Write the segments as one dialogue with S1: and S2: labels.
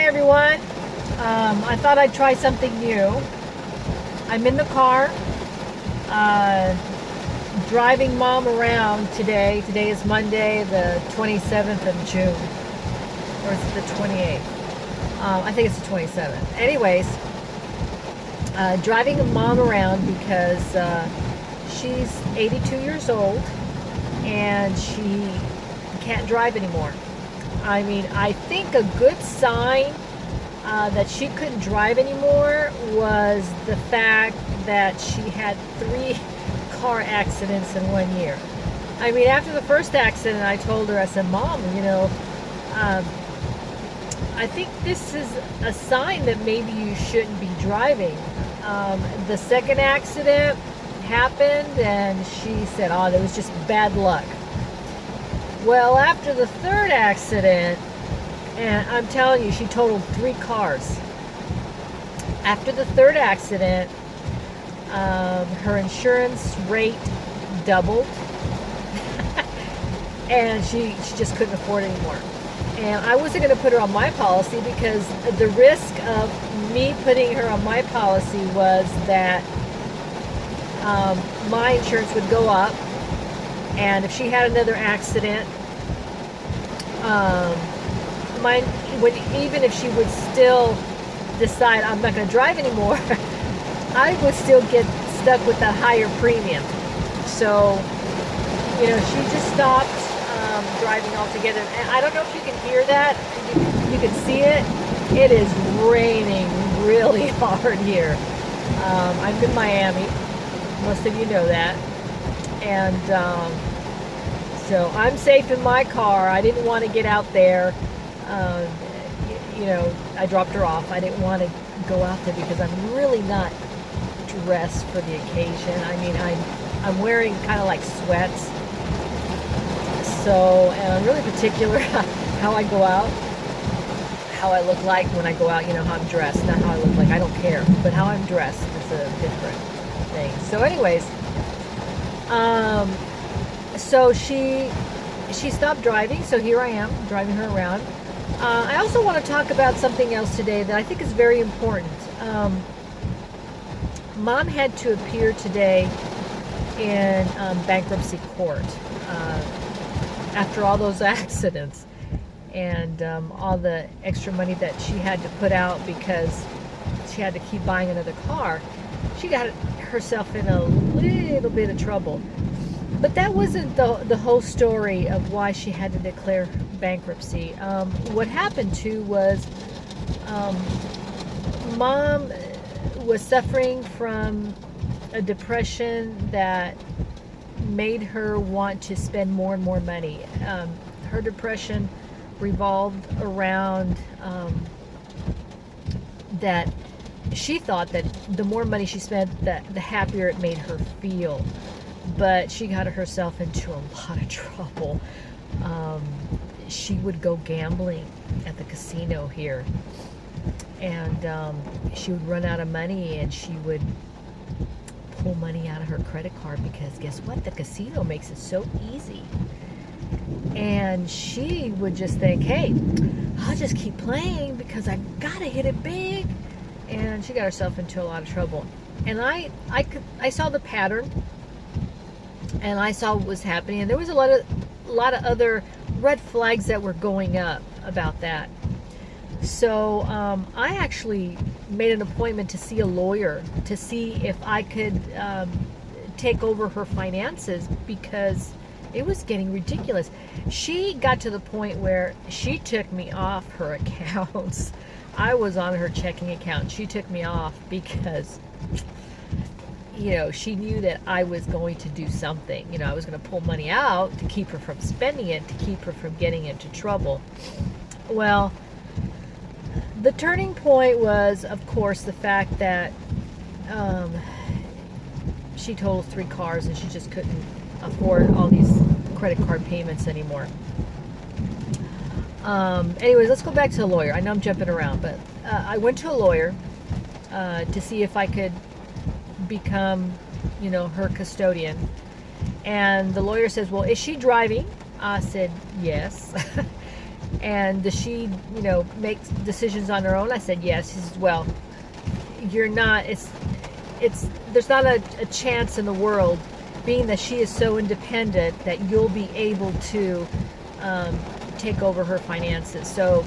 S1: everyone. I thought I'd try something new. I'm in the car, driving mom around today. Today is Monday, the 27th of June. Or is it the 28th? I think it's the 27th. Anyways, driving mom around because she's 82 years old and she can't drive anymore. I mean, I think a good sign that she couldn't drive anymore was the fact that she had 3 car accidents in 1 year. I mean, after the first accident, I told her, I said, Mom, I think this is a sign that maybe you shouldn't be driving. The second accident happened and she said, oh, that was just bad luck. Well, after the third accident, and I'm telling you, she totaled 3 cars. After the third accident, her insurance rate doubled, and she just couldn't afford it anymore. And I wasn't going to put her on my policy because the risk of me putting her on my policy was that my insurance would go up, and if she had another accident, even if she would still decide I'm not going to drive anymore, I would still get stuck with that higher premium. So, she just stopped driving altogether. And I don't know if you can hear that. You can see it. It is raining really hard here. I'm in Miami. Most of you know that. And so I'm safe in my car. I didn't want to get out there. I dropped her off. I didn't want to go out there because I'm really not dressed for the occasion. I mean, I'm wearing kind of like sweats. So, and I'm really particular how I go out, how I look like when I go out, how I'm dressed, not how I look like. I don't care, but how I'm dressed is a different thing. So anyways, so she stopped driving, so here I am driving her around. I also want to talk about something else today that I think is very important. Mom had to appear today in bankruptcy court after all those accidents and all the extra money that she had to put out because she had to keep buying another car. She got herself in a little bit of trouble. But that wasn't the whole story of why she had to declare bankruptcy. What happened too was Mom was suffering from a depression that made her want to spend more and more money. Her depression revolved around that she thought that the more money she spent, the happier it made her feel. But she got herself into a lot of trouble. She would go gambling at the casino here, and she would run out of money, and she would pull money out of her credit card because guess what? The casino makes it so easy. And she would just think, hey, I'll just keep playing because I've got to hit it big. And she got herself into a lot of trouble. And I saw the pattern. And I saw what was happening, and there was a lot of other red flags that were going up about that. So I actually made an appointment to see a lawyer to see if I could take over her finances because it was getting ridiculous. She got to the point where she took me off her accounts. I was on her checking account. She took me off because she knew that I was going to do something. I was going to pull money out to keep her from spending it, to keep her from getting into trouble. Well, the turning point was, of course, the fact that she totaled 3 cars and she just couldn't afford all these credit card payments anymore. Anyways, let's go back to the lawyer. I know I'm jumping around, but I went to a lawyer to see if I could become, her custodian. And the lawyer says, well, is she driving? I said, yes. And does she, make decisions on her own? I said, yes. He says, well, you're not, there's not a chance in the world, being that she is so independent, that you'll be able to take over her finances. So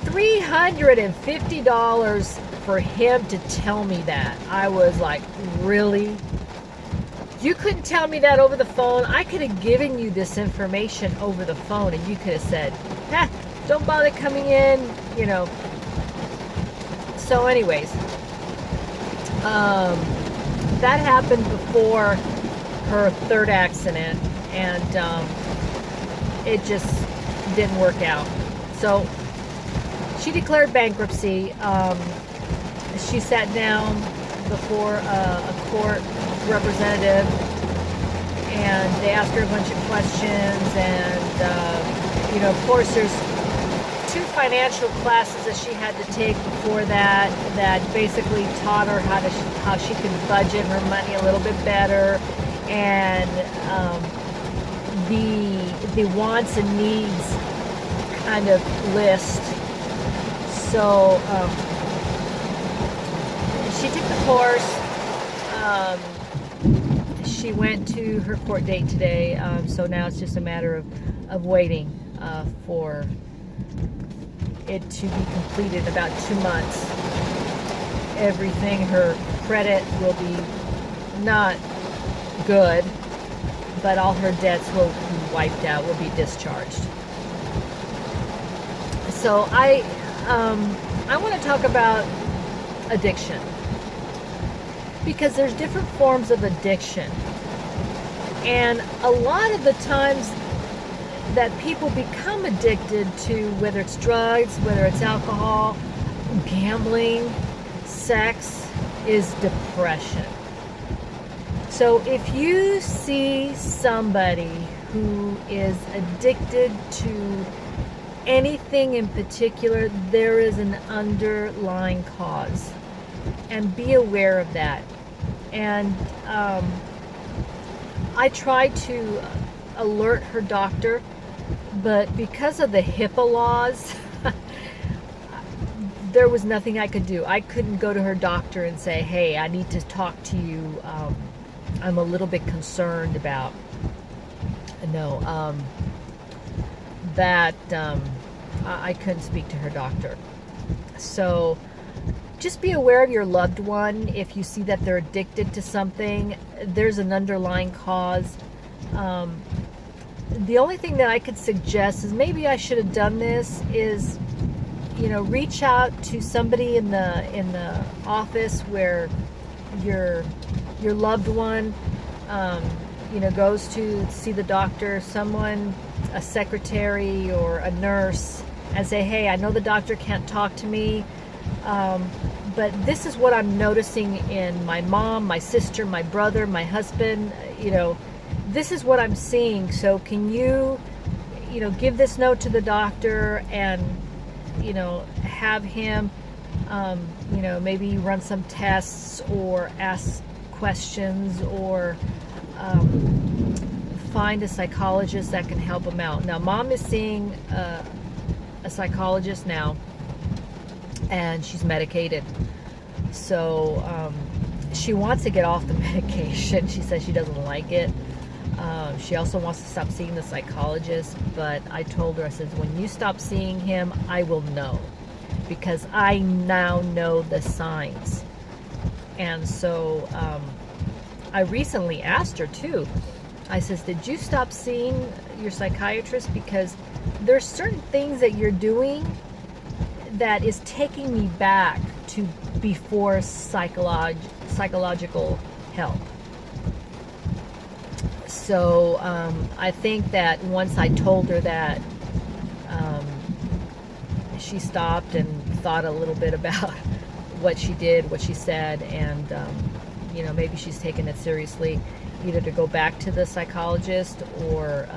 S1: $350 for him to tell me that. I was like, really? You couldn't tell me that over the phone? I could have given you this information over the phone, and you could have said, don't bother coming in, So anyways, that happened before her third accident, and it just didn't work out. So she declared bankruptcy. She sat down before a court representative, and they asked her a bunch of questions, and of course there's 2 financial classes that she had to take before that basically taught her how she could budget her money a little bit better, and the wants and needs kind of list. So she took the course. She went to her court date today, so now it's just a matter of waiting for it to be completed in about 2 months. Everything, her credit will be not good, but all her debts will be wiped out, will be discharged. So I want to talk about addiction, because there's different forms of addiction, and a lot of the times that people become addicted to, whether it's drugs, whether it's alcohol, gambling, sex, is depression. So if you see somebody who is addicted to anything in particular, there is an underlying cause, and be aware of that. And I tried to alert her doctor, but because of the HIPAA laws, there was nothing I could do. I couldn't go to her doctor and say, hey, I need to talk to you. I'm a little bit concerned about, that I couldn't speak to her doctor. So just be aware of your loved one. If you see that they're addicted to something, there's an underlying cause. The only thing that I could suggest is, maybe I should have done this, is reach out to somebody in the office where your loved one goes to see the doctor, someone, a secretary or a nurse, and say, hey, I know the doctor can't talk to me, but this is what I'm noticing in my mom, my sister, my brother, my husband, this is what I'm seeing. So can you, give this note to the doctor, and, have him, maybe run some tests or ask questions, or find a psychologist that can help him out. Now, mom is seeing a psychologist now, and she's medicated. So she wants to get off the medication. She says she doesn't like it. She also wants to stop seeing the psychologist, but I told her, I said, when you stop seeing him, I will know, because I now know the signs. And so I recently asked her too. I says, did you stop seeing your psychiatrist? Because there's certain things that you're doing that is taking me back to before psychological help. So I think that once I told her that, she stopped and thought a little bit about what she did, what she said, and maybe she's taken it seriously, either to go back to the psychologist, or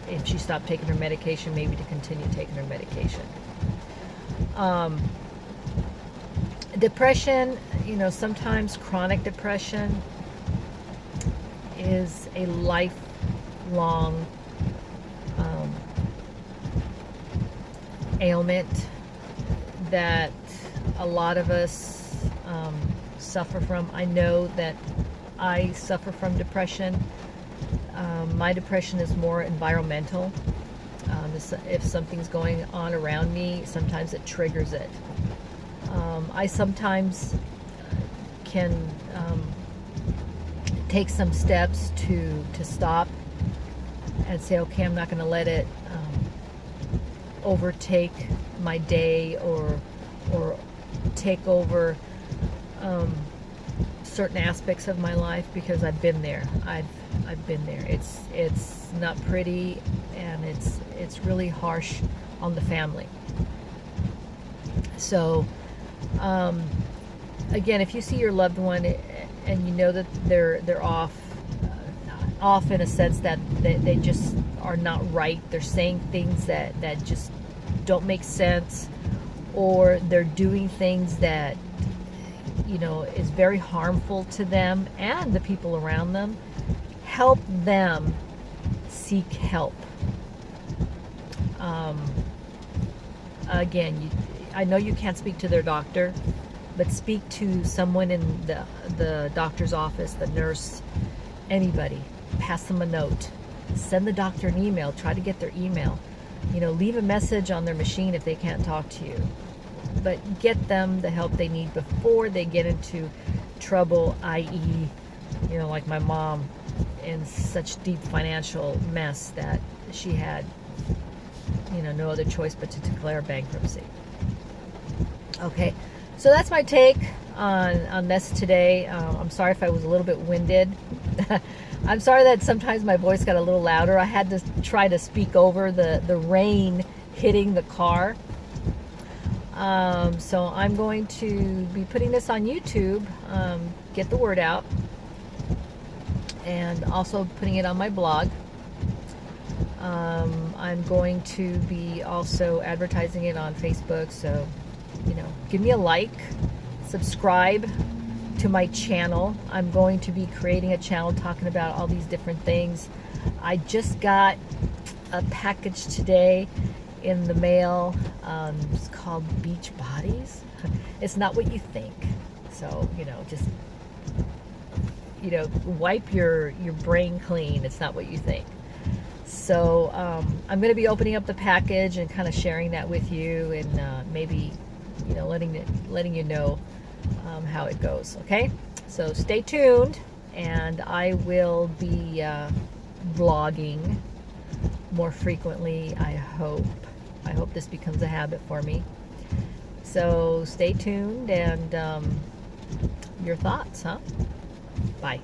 S1: if she stopped taking her medication, maybe to continue taking her medication. Depression, sometimes chronic depression is a lifelong ailment that a lot of us suffer from. I know that I suffer from depression. My depression is more environmental. If something's going on around me, sometimes it triggers it. I sometimes can take some steps to stop and say, okay, I'm not going to let it overtake my day or take over certain aspects of my life, because I've been there. I've been there. It's not pretty, and it's really harsh on the family. So again, if you see your loved one and you know that they're off in a sense that they just are not right, they're saying things that just don't make sense, or they're doing things that is very harmful to them and the people around them, help them seek help. Again, I know you can't speak to their doctor, but speak to someone in the doctor's office, the nurse, anybody. Pass them a note. Send the doctor an email. Try to get their email. Leave a message on their machine if they can't talk to you. But get them the help they need before they get into trouble, i.e., like my mom, in such deep financial mess that she had, no other choice but to declare bankruptcy. Okay, so that's my take on this today. I'm sorry if I was a little bit winded. I'm sorry that sometimes my voice got a little louder. I had to try to speak over the rain hitting the car. So I'm going to be putting this on YouTube, get the word out, and also putting it on my blog. I'm going to be also advertising it on Facebook, so give me a like, subscribe to my channel. I'm going to be creating a channel talking about all these different things. I just got a package today in the mail. It's called Beach Bodies. It's not what you think. So, just wipe your brain clean. It's not what you think. So I'm going to be opening up the package and kind of sharing that with you, and maybe letting you know how it goes. Okay, so stay tuned, and I will be vlogging more frequently. I hope this becomes a habit for me. So stay tuned, and your thoughts, huh? Bye.